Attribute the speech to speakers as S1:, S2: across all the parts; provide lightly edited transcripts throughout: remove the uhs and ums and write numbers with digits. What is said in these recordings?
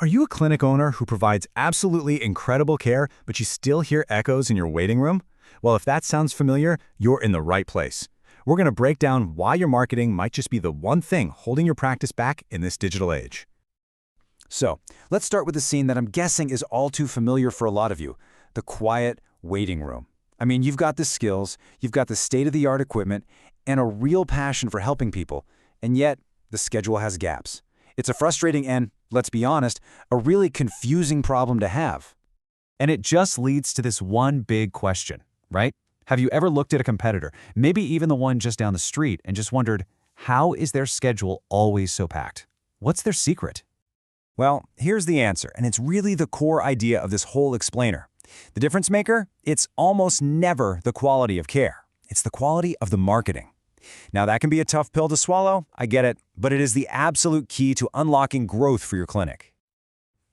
S1: Are you a clinic owner who provides absolutely incredible care, but you still hear echoes in your waiting room? Well, if that sounds familiar, you're in the right place. We're going to break down why your marketing might just be the one thing holding your practice back in this digital age.
S2: So, let's start with a scene that I'm guessing is all too familiar for a lot of you, the quiet waiting room. I mean, you've got the skills, you've got the state-of-the-art equipment, and a real passion for helping people, and yet the schedule has gaps. It's a frustrating and, let's be honest, a really confusing problem to have.
S3: And it just leads to this one big question, right? Have you ever looked at a competitor, maybe even the one just down the street, and just wondered, how is their schedule always so packed? What's their secret?
S2: Well, here's the answer, and it's really the core idea of this whole explainer. The difference maker? It's almost never the quality of care. It's the quality of the marketing. Now, that can be a tough pill to swallow, I get it, but it is the absolute key to unlocking growth for your clinic.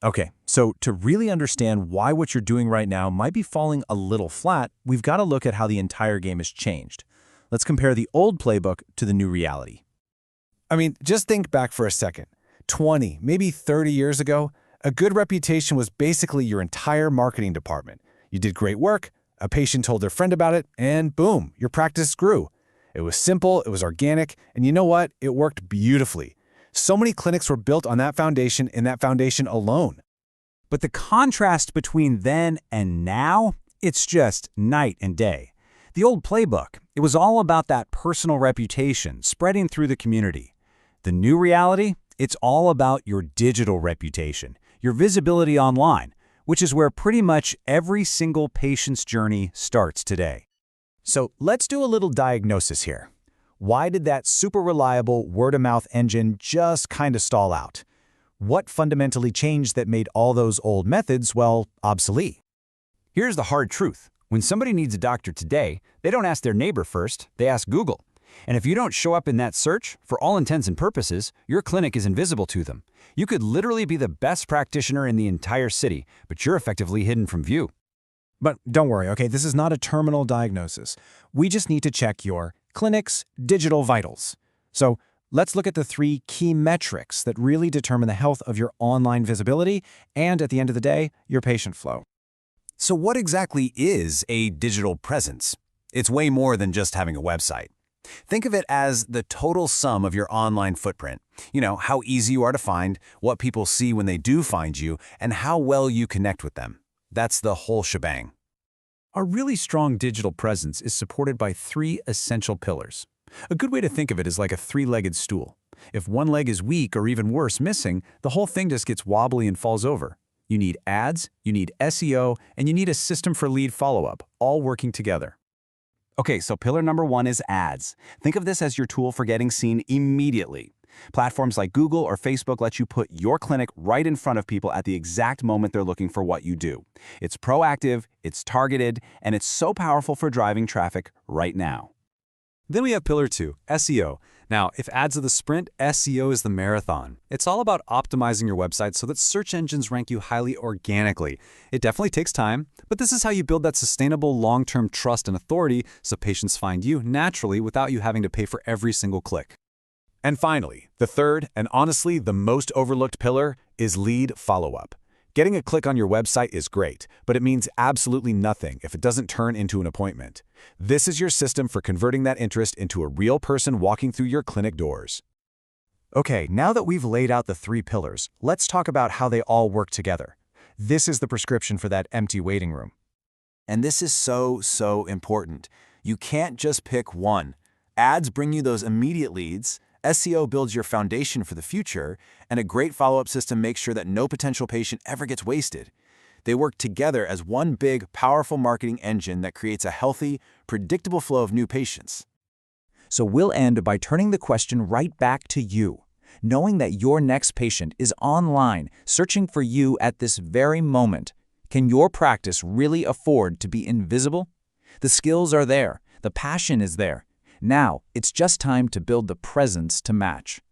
S1: Okay, so to really understand why what you're doing right now might be falling a little flat, we've got to look at how the entire game has changed. Let's compare the old playbook to the new reality. I mean, just think back for a second. 20, maybe 30 years ago, a good reputation was basically your entire marketing department. You did great work, a patient told their friend about it, and boom, your practice grew. It was simple, it was organic, and you know what? It worked beautifully. So many clinics were built on that foundation and that foundation alone.
S3: But the contrast between then and now, it's just night and day. The old playbook, it was all about that personal reputation spreading through the community. The new reality, it's all about your digital reputation, your visibility online, which is where pretty much every single patient's journey starts today.
S1: So let's do a little diagnosis here. Why did that super reliable word-of-mouth engine just kind of stall out? What fundamentally changed that made all those old methods, well, obsolete?
S2: Here's the hard truth. When somebody needs a doctor today, they don't ask their neighbor first, they ask Google. And if you don't show up in that search, for all intents and purposes, your clinic is invisible to them. You could literally be the best practitioner in the entire city, but you're effectively hidden from view.
S1: But don't worry, okay? This is not a terminal diagnosis. We just need to check your clinic's digital vitals. So let's look at the 3 key metrics that really determine the health of your online visibility and, at the end of the day, your patient flow.
S2: So what exactly is a digital presence? It's way more than just having a website. Think of it as the total sum of your online footprint. You know, how easy you are to find, what people see when they do find you, and how well you connect with them. That's the whole shebang.
S3: Our really strong digital presence is supported by 3 essential pillars. A good way to think of it is like a 3-legged stool. If one leg is weak or even worse, missing, the whole thing just gets wobbly and falls over. You need ads, you need SEO, and you need a system for lead follow-up, all working together.
S2: Okay, so pillar number 1 is ads. Think of this as your tool for getting seen immediately. Platforms like Google or Facebook let you put your clinic right in front of people at the exact moment they're looking for what you do. It's proactive, it's targeted, and it's so powerful for driving traffic right now.
S3: Then we have pillar 2, SEO. Now, if ads are the sprint, SEO is the marathon. It's all about optimizing your website so that search engines rank you highly organically. It definitely takes time, but this is how you build that sustainable long-term trust and authority so patients find you naturally without you having to pay for every single click.
S1: And finally, the third, and honestly the most overlooked pillar, is lead follow-up. Getting a click on your website is great, but it means absolutely nothing if it doesn't turn into an appointment. This is your system for converting that interest into a real person walking through your clinic doors. Okay, now that we've laid out the 3 pillars, let's talk about how they all work together. This is the prescription for that empty waiting room.
S2: And this is so important. You can't just pick one. Ads bring you those immediate leads, SEO builds your foundation for the future, and a great follow-up system makes sure that no potential patient ever gets wasted. They work together as one big, powerful marketing engine that creates a healthy, predictable flow of new patients.
S4: So we'll end by turning the question right back to you. Knowing that your next patient is online, searching for you at this very moment, can your practice really afford to be invisible? The skills are there, the passion is there. Now, it's just time to build the presence to match.